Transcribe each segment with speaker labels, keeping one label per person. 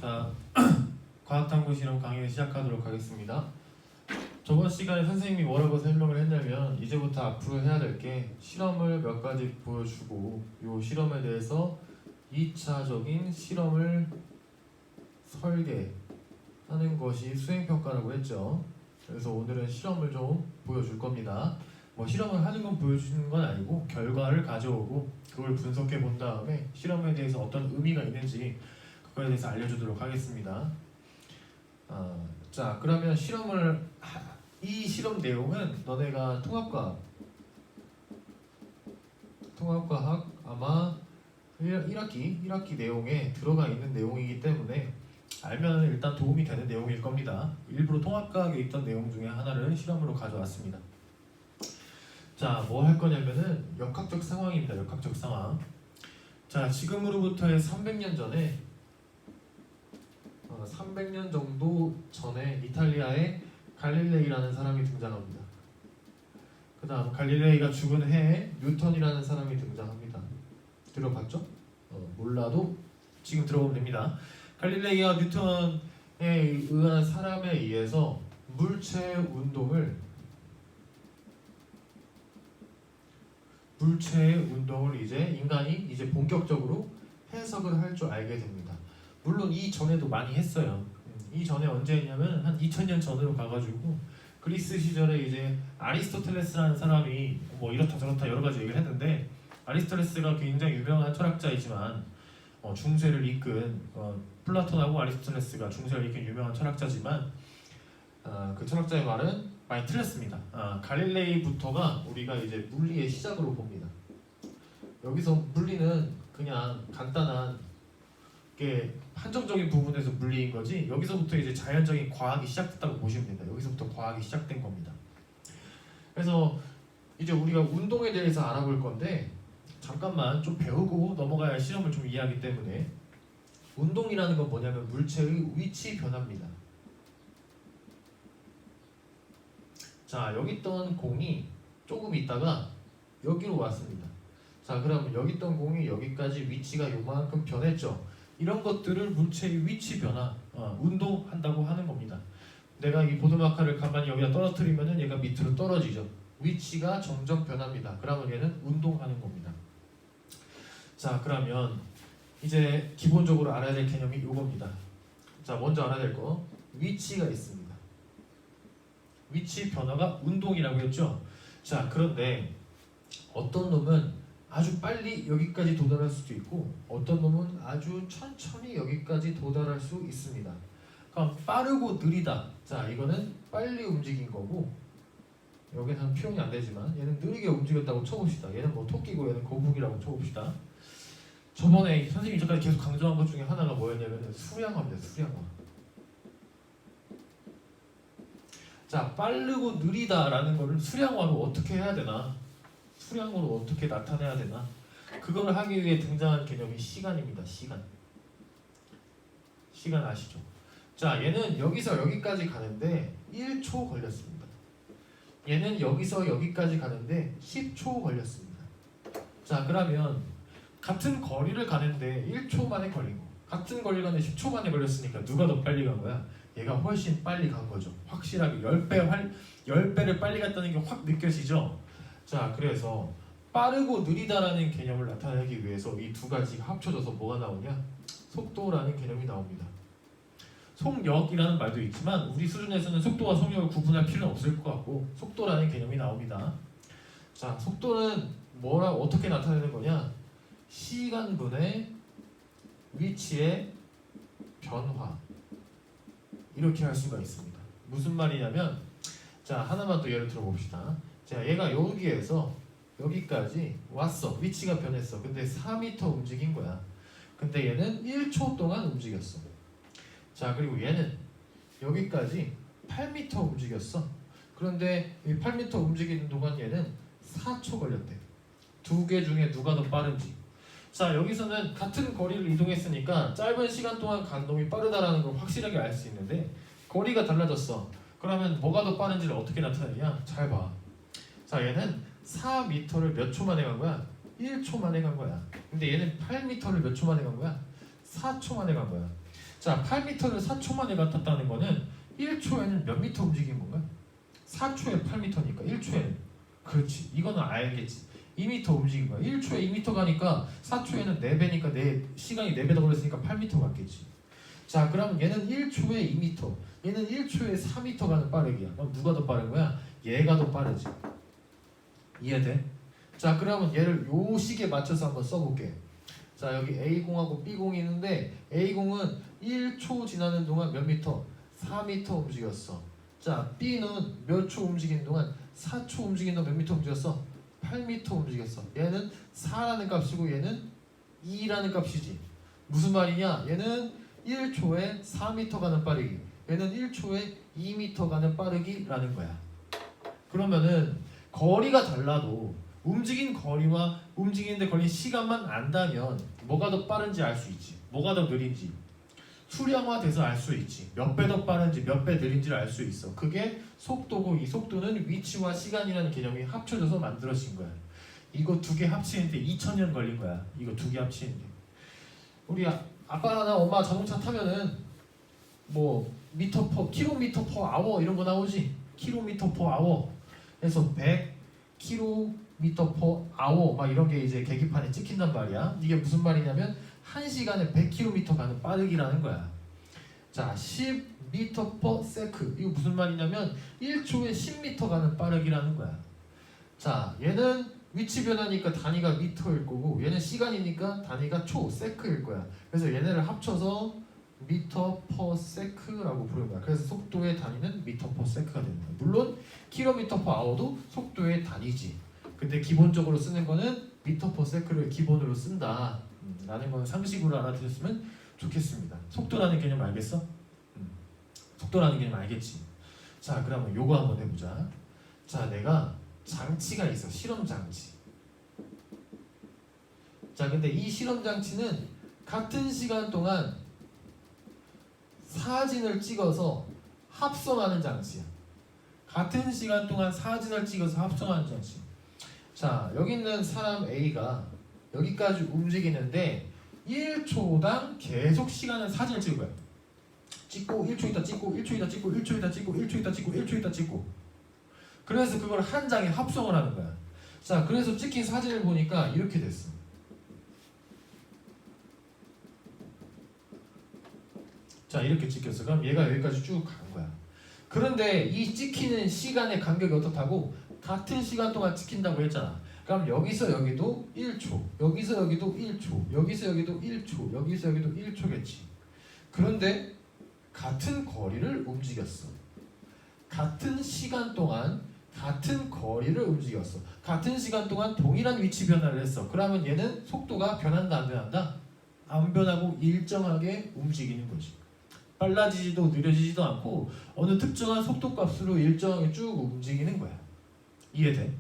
Speaker 1: 자, 과학탐구 실험 강의를 시작하도록 하겠습니다. 저번 시간에 선생님이 뭐라고 설명을 했냐면 이제부터 앞으로 해야 될 게 실험을 몇 가지 보여주고 이 실험에 대해서 2차적인 실험을 설계하는 것이 수행평가라고 했죠. 그래서 오늘은 실험을 좀 보여줄 겁니다. 뭐 실험을 하는 건 보여주는 건 아니고 결과를 가져오고 그걸 분석해 본 다음에 실험에 대해서 어떤 의미가 있는지 그거에 대해서 알려주도록 하겠습니다. 자, 그러면 이 실험 내용은 너네가 통합과학 아마 1학기 내용에 들어가 있는 내용이기 때문에 알면 일단 도움이 되는 내용일 겁니다. 일부러 통합과학에 있던 내용 중에 하나를 실험으로 가져왔습니다. 자, 뭐 할 거냐면은 역학적 상황입니다. 역학적 상황. 자, 지금으로부터의 300년 전에 300년 정도 전에 이탈리아에 갈릴레이라는 사람이 등장합니다. 그 다음 갈릴레이가 죽은 해에 뉴턴이라는 사람이 등장합니다. 들어봤죠? 몰라도 지금 들어보면 됩니다. 갈릴레이와 뉴턴에 의한 사람에 의해서 물체의 운동을 이제 인간이 본격적으로 해석을 할 줄 알게 됩니다. 물론 이 전에도 많이 했어요. 이 전에 언제 했냐면 한 2000년 전으로 가가지고 그리스 시절에 이제 아리스토텔레스라는 사람이 뭐 이렇다 저렇다 여러 가지 얘기를 했는데, 아리스토텔레스가 굉장히 유명한 철학자이지만 중세를 이끈 플라톤하고 아리스토텔레스가 중세를 이끈 유명한 철학자지만 그 철학자의 말은 많이 틀렸습니다. 갈릴레이부터가 우리가 이제 물리의 시작으로 봅니다. 여기서 물리는 그냥 간단한 게 한정적인 부분에서 물리인 거지, 여기서부터 이제 자연적인 과학이 시작됐다고 보시면 됩니다. 여기서부터 과학이 시작된 겁니다. 그래서 이제 우리가 운동에 대해서 알아볼 건데 잠깐만 좀 배우고 넘어가야 실험을 좀 이해하기 때문에, 운동이라는 건 뭐냐면 물체의 위치 변화입니다. 자, 여기 있던 공이 조금 있다가 여기로 왔습니다. 자, 그럼 여기 있던 공이 여기까지 위치가 요만큼 변했죠. 이런 것들을 물체의 위치 변화, 운동한다고 하는 겁니다. 내가 이 보드마카를 가만히 여기다 떨어뜨리면은 얘가 밑으로 떨어지죠. 위치가 점점 변합니다. 그러면 얘는 운동하는 겁니다. 자, 그러면 이제 기본적으로 알아야 될 개념이 이겁니다. 자, 먼저 알아야 될 거, 위치가 있습니다. 위치 변화가 운동이라고 했죠. 자, 그런데 어떤 놈은 아주 빨리 여기까지 도달할 수도 있고 어떤 놈은 아주 천천히 여기까지 도달할 수 있습니다. 그럼 빠르고 느리다. 자, 이거는 빨리 움직인 거고, 여기는 표현이 안 되지만 얘는 느리게 움직였다고 쳐봅시다. 얘는 뭐 토끼고 얘는 거북이라고 쳐봅시다. 저번에 선생님이 저까지 계속 강조한 것 중에 하나가 뭐였냐면 수량화입니다. 수량화. 자, 빠르고 느리다라는 거를 수량화로 어떻게 해야 되나? 수량으로 어떻게 나타내야 되나? 그걸 하기 위해 등장한 개념이 시간입니다. 시간 아시죠? 자, 얘는 여기서 여기까지 가는데 1초 걸렸습니다. 얘는 여기서 여기까지 가는데 10초 걸렸습니다. 자, 그러면 같은 거리를 가는데 1초 만에 걸리고 같은 거리를 가는데 10초 만에 걸렸으니까 누가 더 빨리 간 거야? 얘가 훨씬 빨리 간 거죠. 확실하게 10배를 빨리 갔다는 게 확 느껴지죠? 자, 그래서 빠르고 느리다라는 개념을 나타내기 위해서 이 두 가지가 합쳐져서 뭐가 나오냐? 속도라는 개념이 나옵니다. 속력이라는 말도 있지만 우리 수준에서는 속도와 속력을 구분할 필요는 없을 것 같고 속도라는 개념이 나옵니다. 자, 속도는 어떻게 나타내는 거냐? 시간분의 위치의 변화, 이렇게 할 수가 있습니다. 무슨 말이냐면, 자, 하나만 더 예를 들어 봅시다. 자, 얘가 여기에서 여기까지 왔어. 위치가 변했어. 근데 4m 움직인 거야. 근데 얘는 1초 동안 움직였어. 자, 그리고 얘는 여기까지 8m 움직였어. 그런데 이 8m 움직이는 동안 얘는 4초 걸렸대. 두 개 중에 누가 더 빠른지. 자, 여기서는 같은 거리를 이동했으니까 짧은 시간 동안 간 놈이 빠르다라는 걸 확실하게 알 수 있는데, 거리가 달라졌어. 그러면 뭐가 더 빠른지를 어떻게 나타내냐? 잘 봐. 자, 얘는 4m를 몇 초 만에 간 거야? 1초 만에 간 거야. 근데 얘는 8m를 몇 초 만에 간 거야? 4초 만에 간 거야. 자, 8m를 4초 만에 갔다는 거는 1초에는 몇 미터 움직인 건가? 4초에 8m니까 1초에는 그렇지. 이거는 알겠지. 2m 움직인 거야. 1초에 2m 가니까 4초에는 4배니까 시간이 4배 더 걸렸으니까 8m 갔겠지. 자, 그럼 얘는 1초에 2m, 얘는 1초에 4m 가는 빠르기야. 그럼 누가 더 빠른 거야? 얘가 더 빠르지. 이해돼? 자, 그러면 얘를 요 식에 맞춰서 한번 써볼게. 자, 여기 A공하고 B공이 있는데 A공은 1초 지나는 동안 몇 미터? 4m 움직였어. 자, B는 몇 초 움직이는 동안? 4초 움직이는 동안 몇 미터 움직였어? 8m 움직였어. 얘는 4라는 값이고 얘는 2라는 값이지. 무슨 말이냐? 얘는 1초에 4m 가는 빠르기, 얘는 1초에 2m 가는 빠르기라는 거야. 그러면은 거리가 달라도 움직인 거리와 움직이는데 걸린 시간만 안다면 뭐가 더 빠른지 알 수 있지. 뭐가 더 느린지 수량화돼서 알 수 있지. 몇 배 더 빠른지 몇 배 느린지를 알 수 있어. 그게 속도고, 이 속도는 위치와 시간이라는 개념이 합쳐져서 만들어진 거야. 이거 두 개 합치는데 2000년 걸린 거야. 이거 두 개 합치는데. 우리 아빠나 엄마 자동차 타면은 뭐 킬로미터 퍼 아워 이런 거 나오지. 킬로미터 퍼 아워. 그래서 100 킬로미터 퍼 아워 막 이런 게 이제 계기판에 찍힌단 말이야. 이게 무슨 말이냐면 1시간에 100km 가는 빠르기라는 거야. 자, 10m per sec. 이거 무슨 말이냐면 1초에 10m 가는 빠르기라는 거야. 자, 얘는 위치 변화니까 단위가 미터일 거고, 얘는 시간이니까 단위가 초, 세크일 거야. 그래서 얘네를 합쳐서 미터 per sec라고 부르는 거야. 그래서 속도의 단위는 미터 per sec가 되는 거야. 물론 킬로미터 per hour도 속도의 단위지. 근데 기본적으로 쓰는 거는 미터 per sec를 기본으로 쓴다. 라는 건 상식으로 알아두셨으면 좋겠습니다. 속도라는 개념 알겠어? 속도라는 개념 알겠지? 자, 그러면 요거 한번 해보자. 자, 내가 장치가 있어. 실험 장치. 자, 근데 이 실험 장치는 같은 시간 동안 사진을 찍어서 합성하는 장치야. 같은 시간 동안 사진을 찍어서 합성하는 장치. 자, 여기 있는 사람 A가 여기까지 움직이는데 1초당 계속 시간을 사진을 찍을 거야. 찍고 1초 있다 찍고 1초 있다 찍고 1초 있다 찍고 1초 있다 찍고 1초 있다 찍고. 그래서 그걸 한 장에 합성을 하는 거야. 자, 그래서 찍힌 사진을 보니까 이렇게 됐어. 자, 이렇게 찍혔어. 그럼 얘가 여기까지 쭉 간 거야. 그런데 이 찍히는 시간의 간격이 어떻다고? 같은 시간 동안 찍힌다고 했잖아. 그럼 여기서 여기도 1초, 여기서 여기도 1초, 여기서 여기도 1초, 여기서 여기도 1초겠지. 그런데 같은 거리를 움직였어. 같은 시간 동안 같은 거리를 움직였어. 같은 시간 동안 동일한 위치 변화를 했어. 그러면 얘는 속도가 변한다 안 변한다? 안 변하고 일정하게 움직이는 거지. 빨라지지도 느려지지도 않고 어느 특정한 속도값으로 일정하게 쭉 움직이는 거야. 이해돼?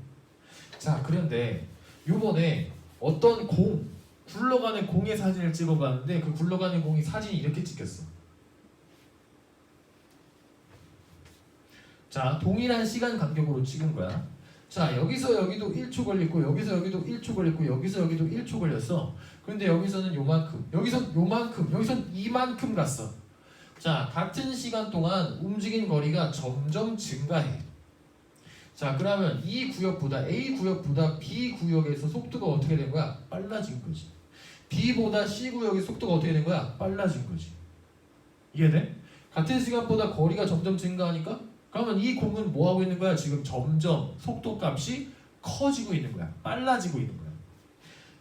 Speaker 1: 자, 그런데 요번에 어떤 굴러가는 공의 사진을 찍어봤는데 그 굴러가는 공이 사진이 이렇게 찍혔어. 자, 동일한 시간 간격으로 찍은 거야. 자, 여기서 여기도 1초 걸렸고 여기서 여기도 1초 걸렸고 여기서 여기도 1초 걸렸어. 그런데 여기서는 요만큼, 여기서 요만큼, 여기선 이만큼 갔어. 자, 같은 시간 동안 움직인 거리가 점점 증가해. 자, 그러면 이 구역보다 A 구역보다 B 구역에서 속도가 어떻게 된 거야? 빨라진 거지. B보다 C 구역의 속도가 어떻게 된 거야? 빨라진 거지. 이해돼? 같은 시간보다 거리가 점점 증가하니까 그러면 이 공은 뭐 하고 있는 거야? 지금 점점 속도값이 커지고 있는 거야. 빨라지고 있는 거야.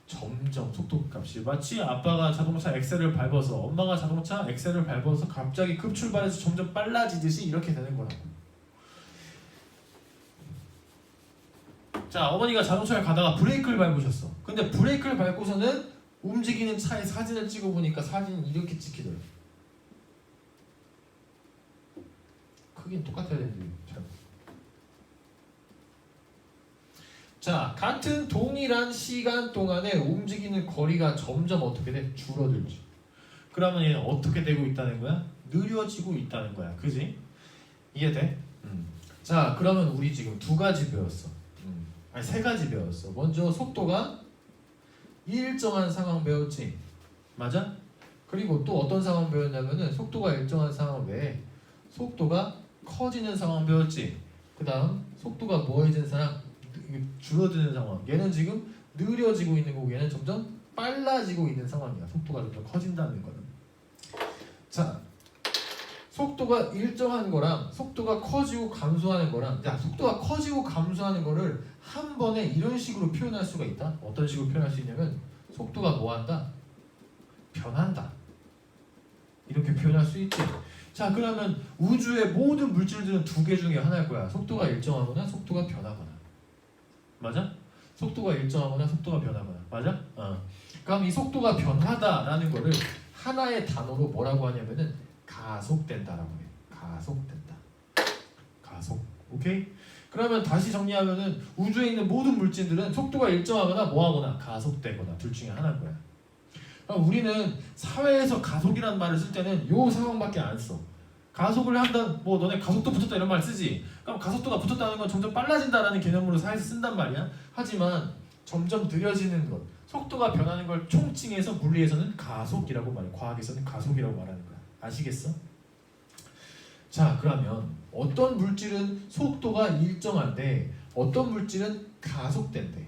Speaker 1: 점점 속도값이 마치 아빠가 자동차 엑셀을 밟아서 엄마가 자동차 엑셀을 밟아서 갑자기 급출발해서 점점 빨라지듯이 이렇게 되는 거라고. 자, 어머니가 자동차를 가다가 브레이크를 밟으셨어. 근데 브레이크를 밟고서는 움직이는 차의 사진을 찍어보니까 사진이 이렇게 찍히더라고. 크긴 똑같아야 되는데 잘. 자, 같은 동일한 시간 동안에 움직이는 거리가 점점 어떻게 돼? 줄어들지. 그러면 얘는 어떻게 되고 있다는 거야? 느려지고 있다는 거야. 그지? 이해돼? 자, 그러면 우리 지금 두 가지 배웠어. 아니, 세 가지 배웠어. 먼저 속도가 일정한 상황 배웠지. 맞아? 그리고 또 어떤 상황 배웠냐면은 속도가 일정한 상황 외에 속도가 커지는 상황 배웠지. 그 다음 속도가 뭐해진 상황, 줄어드는 상황. 얘는 지금 느려지고 있는 거고 얘는 점점 빨라지고 있는 상황이야. 속도가 점점 커진다는 거는. 자, 속도가 일정한 거랑 속도가 커지고 감소하는 거랑, 자, 속도가 커지고 감소하는 거를 한 번에 이런 식으로 표현할 수가 있다. 어떤 식으로 표현할 수 있냐면 속도가 뭐한다? 변한다. 이렇게 표현할 수 있지. 자, 그러면 우주의 모든 물질들은 두 개 중에 하나일 거야. 속도가 일정하거나 속도가 변하거나. 맞아? 속도가 일정하거나 속도가 변하거나. 맞아? 그럼 이 속도가 변하다라는 거를 하나의 단어로 뭐라고 하냐면은 가속된다라고 해. 가속된다. 가속. 오케이? 그러면 다시 정리하면은 우주에 있는 모든 물질들은 속도가 일정하거나 뭐하거나 가속되거나 둘 중에 하나인 거야. 그럼 우리는 사회에서 가속이라는 말을 쓸 때는 요 상황밖에 안 써. 가속을 한다, 뭐 너네 가속도 붙었다 이런 말 쓰지. 그럼 가속도가 붙었다는 건 점점 빨라진다라는 개념으로 사회에서 쓴단 말이야. 하지만 점점 느려지는 것, 속도가 변하는 걸 총칭해서 물리에서는 가속이라고 말해. 과학에서는 가속이라고 말하는 거야. 아시겠어? 자, 그러면 어떤 물질은 속도가 일정한데 어떤 물질은 가속된대.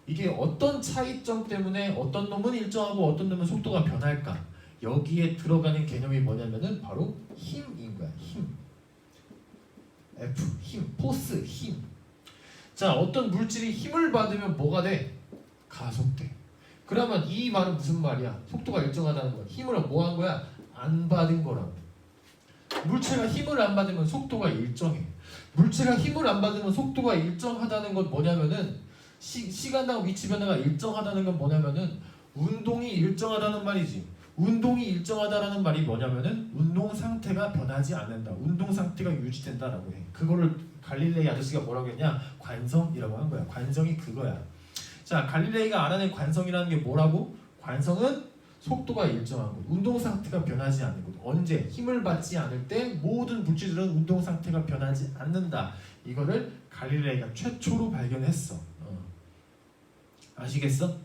Speaker 1: 이게 어떤 차이점 때문에 어떤 놈은 일정하고 어떤 놈은 속도가 변할까? 여기에 들어가는 개념이 뭐냐면은 바로 힘인 거야. 힘. F, 힘, 포스, 힘. 자, 어떤 물질이 힘을 받으면 뭐가 돼? 가속돼. 그러면 이 말은 무슨 말이야? 속도가 일정하다는 거야. 힘을 뭐 한 거야? 안 받은 거라고. 물체가 힘을 안 받으면 속도가 일정해. 물체가 힘을 안 받으면 속도가 일정하다는 건 뭐냐면은 시간당 위치 변화가 일정하다는 건 뭐냐면은 운동이 일정하다는 말이지. 운동이 일정하다라는 말이 뭐냐면은 운동 상태가 변하지 않는다. 운동 상태가 유지된다라고 해. 그거를 갈릴레이 아저씨가 뭐라고 했냐? 관성이라고 한 거야. 관성이 그거야. 자, 갈릴레이가 알아낸 관성이라는 게 뭐라고? 관성은 속도가 일정한 것, 운동 상태가 변하지 않는 것. 언제? 힘을 받지 않을 때 모든 물질들은 운동 상태가 변하지 않는다. 이거를 갈릴레이가 최초로 발견했어. 아시겠어?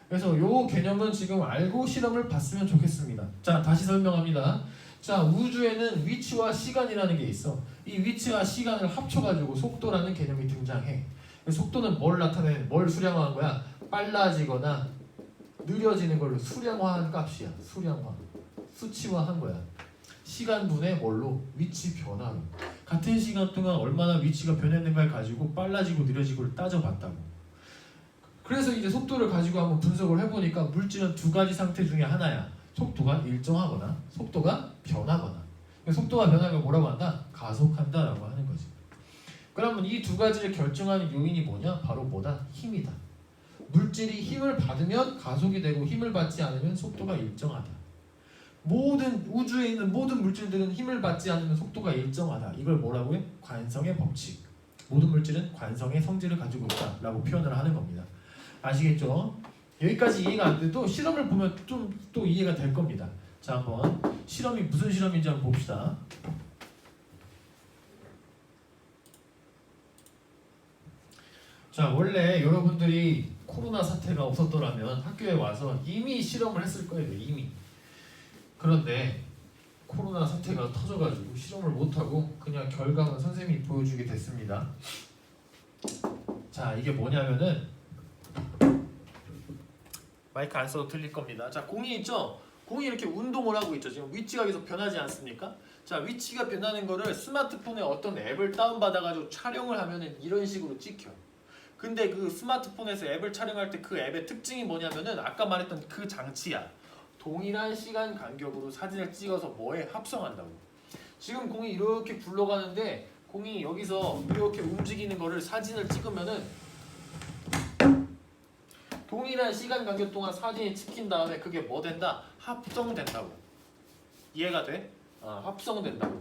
Speaker 1: 그래서 요 개념은 지금 알고 실험을 봤으면 좋겠습니다. 자, 다시 설명합니다. 자, 우주에는 위치와 시간이라는 게 있어. 이 위치와 시간을 합쳐가지고 속도라는 개념이 등장해. 속도는 뭘 나타내는, 뭘 수량화한 거야? 빨라지거나 느려지는 걸로 수량화한 값이야. 수량화. 수치화한 거야. 시간분의 뭘로? 위치 변화로. 같은 시간 동안 얼마나 위치가 변했는가를 가지고 빨라지고 느려지고를 따져봤다고. 그래서 이제 속도를 가지고 한번 분석을 해보니까 물질은 두 가지 상태 중에 하나야. 속도가 일정하거나 속도가 변하거나. 속도가 변하는 걸 뭐라고 한다? 가속한다라고 하는 거지. 그러면 이 두 가지를 결정하는 요인이 뭐냐? 바로 뭐다? 힘이다. 물질이 힘을 받으면 가속이 되고 힘을 받지 않으면 속도가 일정하다. 모든 우주에 있는 모든 물질들은 힘을 받지 않으면 속도가 일정하다. 이걸 뭐라고 해? 관성의 법칙. 모든 물질은 관성의 성질을 가지고 있다라고 표현을 하는 겁니다. 아시겠죠? 여기까지 이해가 안 돼도 실험을 보면 좀 또 이해가 될 겁니다. 자, 한번 실험이 무슨 실험인지 한번 봅시다. 자, 원래 여러분들이 코로나 사태가 없었더라면 학교에 와서 이미 실험을 했을 거예요. 이미. 그런데 코로나 사태가 터져가지고 실험을 못하고 그냥 결과만 선생님이 보여주게 됐습니다. 자, 이게 뭐냐면은 마이크 안 써도 들릴 겁니다. 자, 공이 있죠? 공이 이렇게 운동을 하고 있죠. 지금 위치가 계속 변하지 않습니까? 자, 위치가 변하는 거를 스마트폰에 어떤 앱을 다운받아가지고 촬영을 하면은 이런 식으로 찍혀. 근데 그 스마트폰에서 앱을 촬영할 때 그 앱의 특징이 뭐냐면은 아까 말했던 그 장치야. 동일한 시간 간격으로 사진을 찍어서 뭐에 합성한다고. 지금 공이 이렇게 굴러가는데 공이 여기서 이렇게 움직이는 거를 사진을 찍으면은 동일한 시간 간격 동안 사진이 찍힌 다음에 그게 뭐 된다? 합성된다고. 이해가 돼? 합성된다고.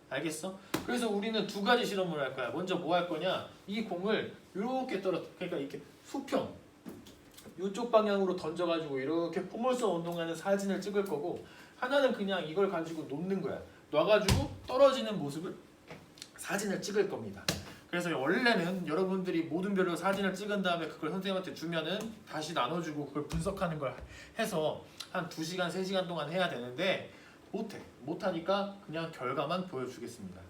Speaker 1: 알겠어? 그래서 우리는 두 가지 실험을 할 거야. 먼저 뭐 할 거냐? 이 공을 이렇게 그러니까 이렇게 수평 이쪽 방향으로 던져가지고 이렇게 포물선 운동하는 사진을 찍을 거고, 하나는 그냥 이걸 가지고 놓는 거야. 놔가지고 떨어지는 모습을 사진을 찍을 겁니다. 그래서 원래는 여러분들이 모든 별로 사진을 찍은 다음에 그걸 선생님한테 주면은 다시 나눠주고 그걸 분석하는 걸 해서 한 2시간, 3시간 동안 해야 되는데 못하니까 그냥 결과만 보여주겠습니다.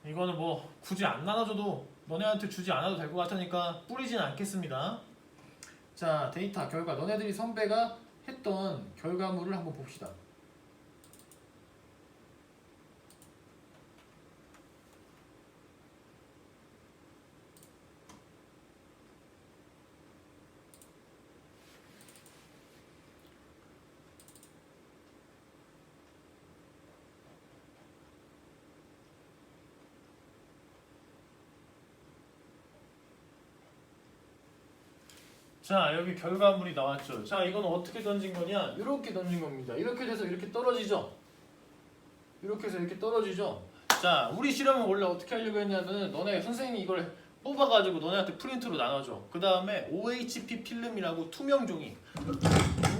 Speaker 1: 이거는 뭐 굳이 안 나눠줘도 너네한테 주지 않아도 될 것 같으니까 뿌리진 않겠습니다. 자, 데이터 결과 너네들이 선배가 했던 결과물을 한번 봅시다. 자, 여기 결과물이 나왔죠. 자, 이건 어떻게 던진 거냐? 이렇게 던진 겁니다. 이렇게 돼서 이렇게 떨어지죠. 이렇게 해서 이렇게 떨어지죠. 자, 우리 실험은 원래 어떻게 하려고 했냐면 너네 선생님이 이걸 뽑아가지고 너네한테 프린트로 나눠줘. 그 다음에 OHP 필름이라고 투명 종이,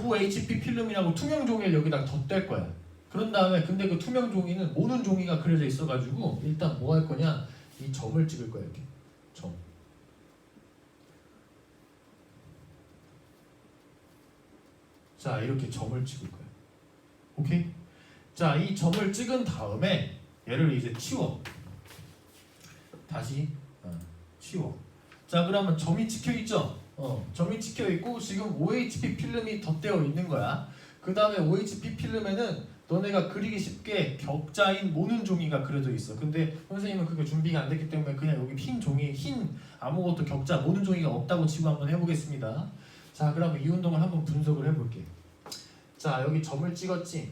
Speaker 1: OHP 필름이라고 투명 종이를 여기다 덧댈 거야. 그런 다음에 근데 그 투명 종이는 모든 종이가 그려져 있어가지고 일단 뭐 할 거냐? 이 점을 찍을 거야. 이렇게 점. 자, 이렇게 점을 찍을 거야. 오케이? 자, 이 점을 찍은 다음에 얘를 이제 치워. 다시 치워. 자, 그러면 점이 찍혀 있죠? 점이 찍혀 있고 지금 OHP 필름이 덧대어 있는 거야. 그 다음에 OHP 필름에는 너네가 그리기 쉽게 격자인 모는 종이가 그려져 있어. 근데 선생님은 그게 준비가 안 됐기 때문에 그냥 여기 흰 종이, 흰 아무것도 격자 모는 종이가 없다고 치고 한번 해보겠습니다. 자, 그러면 이 운동을 한번 분석을 해볼게. 자, 여기 점을 찍었지?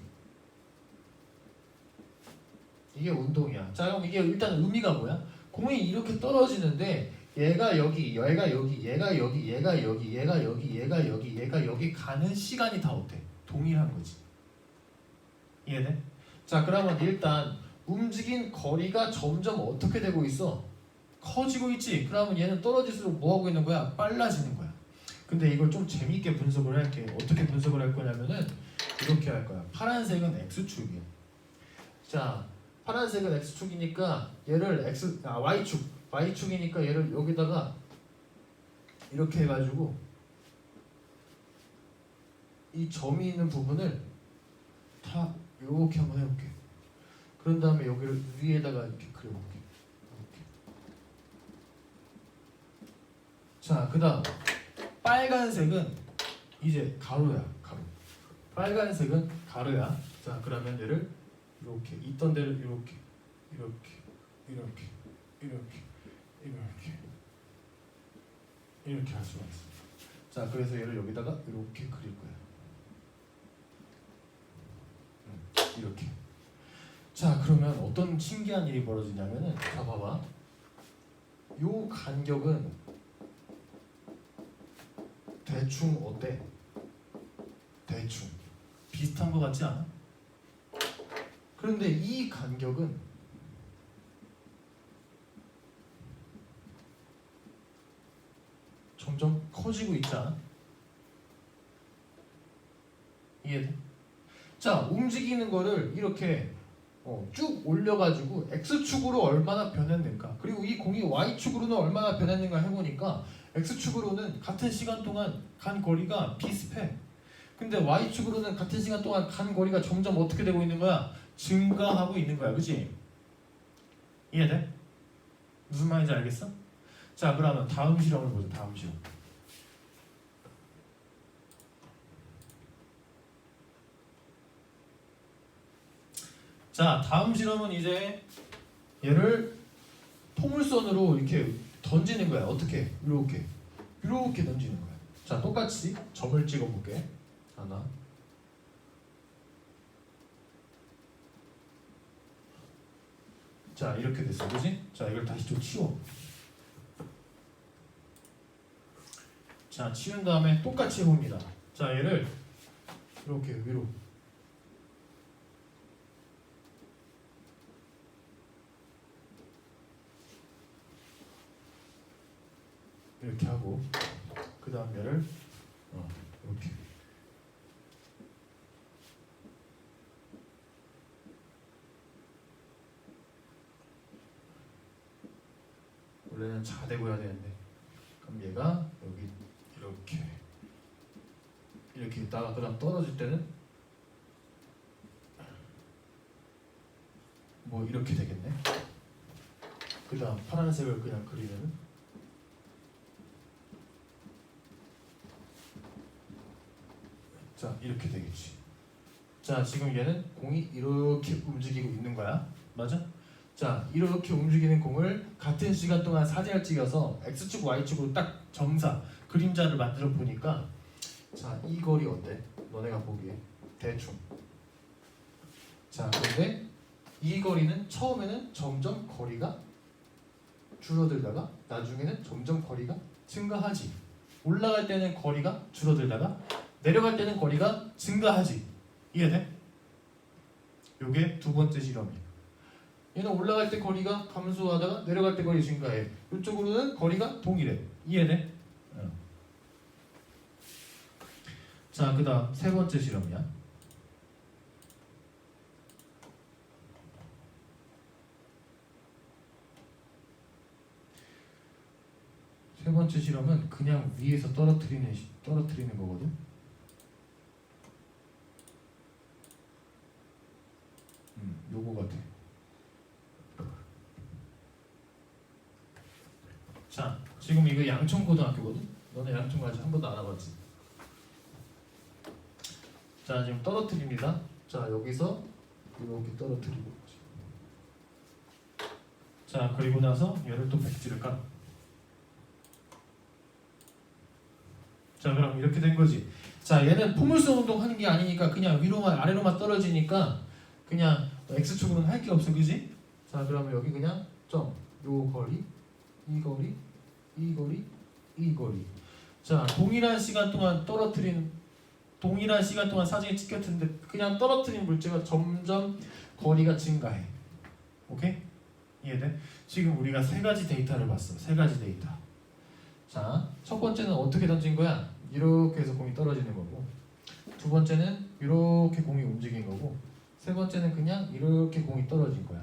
Speaker 1: 이게 운동이야. 자, 그럼 이게 일단 의미가 뭐야? 공이 이렇게 떨어지는데 얘가 여기, 얘가 여기, 얘가 여기, 얘가 여기, 얘가 여기, 얘가 여기, 얘가 여기 가는 시간이 다 어때? 동일한 거지. 이해돼? 자, 그러면 일단 움직인 거리가 점점 어떻게 되고 있어? 커지고 있지? 그러면 얘는 떨어질수록 뭐 하고 있는 거야? 빨라지는 거야. 근데 이걸 좀 재미있게 분석을 할게. 어떻게 분석을 할 거냐면은 이렇게 할 거야. 파란색은 X축이야. 자, 파란색은 X축이니까 얘를 Y축이니까 얘를 여기다가 이렇게 해가지고 이 점이 있는 부분을 다 이렇게 한번 해볼게. 그런 다음에 여기를 위에다가 이렇게 그려볼게. 이렇게. 자, 그 다음 빨간색은 이제 가로야. 가로. 빨간색은 가로야. 자, 그러면 얘를 이렇게 있던 데를 이렇게 이렇게 할 수가 있어. 자, 그래서 얘를 여기다가 이렇게 그릴 거야. 이렇게. 자, 그러면 어떤 신기한 일이 벌어지냐면은, 자, 봐봐. 요 간격은 대충 어때? 대충 비슷한 것 같지 않아? 그런데 이 간격은 점점 커지고 있지 않아? 이해돼? 자, 움직이는 거를 이렇게 쭉 올려가지고 X축으로 얼마나 변했는가, 그리고 이 공이 Y축으로는 얼마나 변했는가 해보니까 X축으로는 같은 시간 동안 간 거리가 비슷해. 근데 Y축으로는 같은 시간 동안 간 거리가 점점 어떻게 되고 있는 거야? 증가하고 있는 거야. 그치? 이해돼? 무슨 말인지 알겠어? 자, 그러면 다음 실험을 보자. 다음 실험. 자, 다음 실험은 이제 얘를 포물선으로 이렇게 던지는 거야. 어떻게? 이렇게 던지는 거야. 자, 똑같이 점을 찍어볼게. 하나. 자, 이렇게 됐어. 그지? 자, 이걸 다시 좀 치워. 자, 치운 다음에 똑같이 해봅니다. 자, 얘를 이렇게 위로. 이렇게 하고, 그 다음 얘를 이렇게. 얘는 자대고 해야 되는데 그럼 얘가 여기 이렇게 있다가 그다음 떨어질 때는 뭐 이렇게 되겠네. 그다음 파란색을 그냥 그리면 자 이렇게 되겠지. 자 지금 얘는 공이 이렇게 움직이고 있는 거야. 맞아? 자 이렇게 움직이는 공을 같은 시간 동안 사진을 찍어서 X축 Y축으로 딱 점사 그림자를 만들어 보니까 자 이 거리 어때? 너네가 보기에 대충. 자 근데 이 거리는 처음에는 점점 거리가 줄어들다가 나중에는 점점 거리가 증가하지. 올라갈 때는 거리가 줄어들다가 내려갈 때는 거리가 증가하지. 이해돼? 요게 두 번째 실험이야. 얘는 올라갈 때 거리가 감소하다가 내려갈 때 거리 증가해. 이쪽으로는 거리가 동일해. 이해돼? 자, 그 다음 세 번째 실험이야. 세 번째 실험은 그냥 위에서 떨어뜨리는 거거든. 요거 같아. 자, 지금 이거 양천고등학교거든. 너네 양천까지 한 번도 안 와봤지? 자, 지금 떨어뜨립니다. 자, 여기서 이렇게 떨어뜨리고. 자, 그리고 나서 얘를 또 백지를 깔아. 자, 그럼 이렇게 된 거지. 자, 얘는 포물선 운동 하는 게 아니니까 그냥 위로만 아래로만 떨어지니까 그냥 X축으로는 할 게 없어, 그지? 자, 그러면 여기 그냥 점, 요 거리, 이 거리, 이 거리, 이 거리. 자, 동일한 시간 동안 사진이 찍혔는데 그냥 떨어뜨린 물체가 점점 거리가 증가해. 오케이? 이해돼? 지금 우리가 세 가지 데이터를 봤어. 세 가지 데이터. 자, 첫 번째는 어떻게 던진 거야? 이렇게 해서 공이 떨어지는 거고, 두 번째는 이렇게 공이 움직인 거고, 세 번째는 그냥 이렇게 공이 떨어진 거야.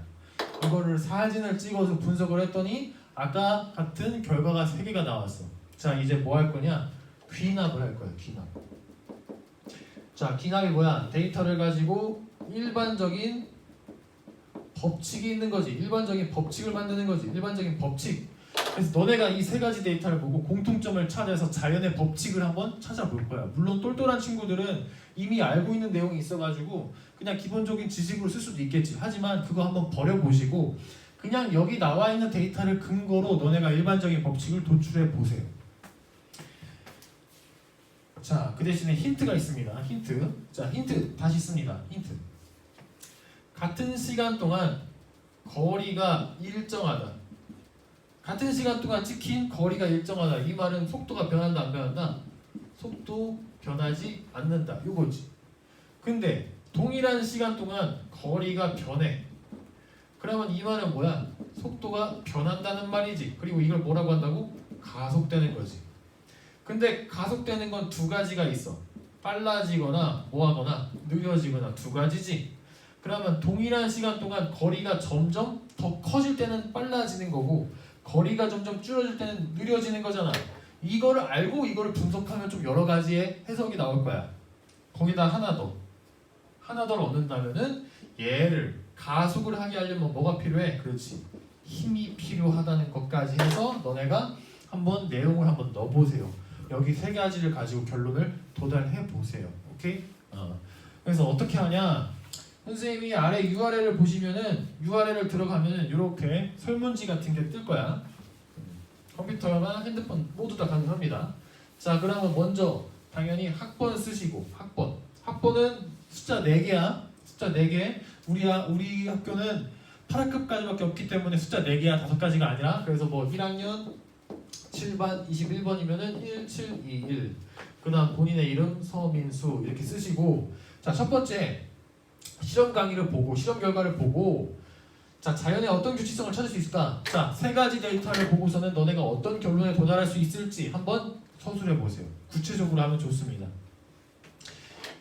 Speaker 1: 이거를 사진을 찍어서 분석을 했더니 아까 같은 결과가 3개가 나왔어. 자, 이제 뭐 할 거냐? 귀납을 할 거야. 귀납. 자, 귀납이 뭐야? 데이터를 가지고 일반적인 법칙이 있는 거지. 일반적인 법칙을 만드는 거지. 일반적인 법칙. 그래서 너네가 이 세 가지 데이터를 보고 공통점을 찾아서 자연의 법칙을 한번 찾아볼 거야. 물론 똘똘한 친구들은 이미 알고 있는 내용이 있어가지고 그냥 기본적인 지식으로 쓸 수도 있겠지. 하지만 그거 한번 버려보시고 그냥 여기 나와 있는 데이터를 근거로 너네가 일반적인 법칙을 도출해 보세요. 자, 그 대신에 힌트가 있습니다. 힌트. 자, 힌트 다시 씁니다. 힌트. 같은 시간 동안 거리가 일정하다. 같은 시간 동안 찍힌 거리가 일정하다. 이 말은 속도가 변한다, 안 변한다? 속도 변하지 않는다. 요거지. 근데 동일한 시간 동안 거리가 변해. 그러면 이 말은 뭐야? 속도가 변한다는 말이지. 그리고 이걸 뭐라고 한다고? 가속되는 거지. 근데 가속되는 건 두 가지가 있어. 빨라지거나 뭐하거나 느려지거나 두 가지지. 그러면 동일한 시간 동안 거리가 점점 더 커질 때는 빨라지는 거고 거리가 점점 줄어들 때는 느려지는 거잖아. 이거를 알고 이거를 분석하면 좀 여러 가지의 해석이 나올 거야. 거기다 하나 더 얻는다면은 얘를 가속을 하게 하려면 뭐가 필요해? 그렇지. 힘이 필요하다는 것까지 해서 너네가 한번 내용을 한번 넣어보세요. 여기 세 가지를 가지고 결론을 도달해 보세요. 오케이? 그래서 어떻게 하냐? 선생님이 아래 URL을 보시면은 URL을 들어가면은 이렇게 설문지 같은 게 뜰 거야. 컴퓨터나 핸드폰 모두 다 가능합니다. 자, 그러면 먼저 당연히 학번 쓰시고 학번은 숫자 4개야. 숫자 4개. 우리 학교는 8학급까지밖에 없기 때문에 숫자 4개야. 5가지가 아니라. 그래서 뭐 1학년 7반 21번이면은 1721. 그다음 본인의 이름 서민수 이렇게 쓰시고. 자, 첫 번째 실험 강의를 보고 실험 결과를 보고 자, 자연의 어떤 규칙성을 찾을 수 있을까? 자, 세 가지 데이터를 보고서는 너네가 어떤 결론에 도달할 수 있을지 한번 서술해 보세요. 구체적으로 하면 좋습니다.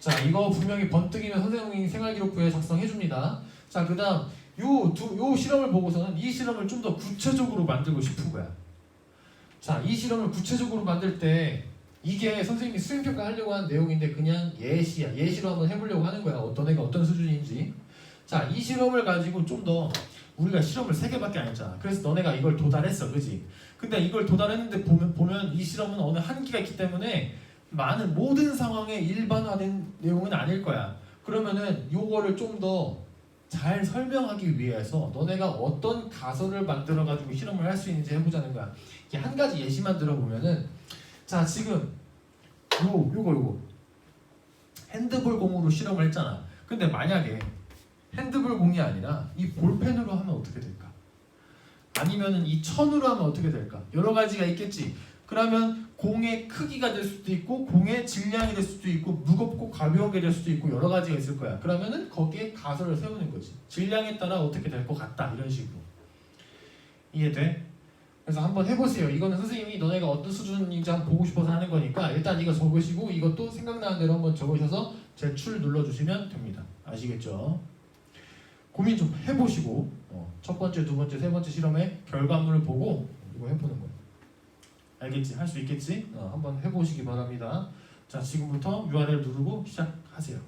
Speaker 1: 자, 이거 분명히 번뜩이면 선생님이 생활기록부에 작성해 줍니다. 자, 그다음 요 실험을 보고서는 이 실험을 좀 더 구체적으로 만들고 싶은 거야. 자, 이 실험을 구체적으로 만들 때 이게 선생님이 수행평가 하려고 하는 내용인데 그냥 예시야. 예시로 한번 해보려고 하는 거야. 어떤 애가 어떤 수준인지. 자, 이 실험을 가지고 좀 더 우리가 실험을 3개밖에 안 했잖아. 그래서 너네가 이걸 도달했어. 그지? 근데 이걸 도달했는데 보면 이 실험은 어느 한계가 있기 때문에 많은 모든 상황에 일반화된 내용은 아닐 거야. 그러면은 요거를 좀 더 잘 설명하기 위해서 너네가 어떤 가설을 만들어 가지고 실험을 할 수 있는지 해보자는 거야. 이게 한 가지 예시만 들어보면은 자, 지금 요거 핸드볼 공으로 실험을 했잖아. 근데 만약에 핸드볼 공이 아니라 이 볼펜으로 하면 어떻게 될까? 아니면은 이 천으로 하면 어떻게 될까? 여러 가지가 있겠지. 그러면 공의 크기가 될 수도 있고 공의 질량이 될 수도 있고 무겁고 가벼운 게 될 수도 있고 여러 가지가 있을 거야. 그러면은 거기에 가설을 세우는 거지. 질량에 따라 어떻게 될 것 같다 이런 식으로. 이해돼? 그래서 한번 해보세요. 이거는 선생님이 너네가 어떤 수준인지 한번 보고 싶어서 하는 거니까 일단 이거 적으시고 이것도 생각나는 대로 한번 적으셔서 제출 눌러주시면 됩니다. 아시겠죠? 고민 좀 해보시고 첫 번째, 두 번째, 세 번째 실험의 결과물을 보고 이거 해보는 거예요. 알겠지? 할 수 있겠지? 한번 해보시기 바랍니다. 자, 지금부터 URL 누르고 시작하세요.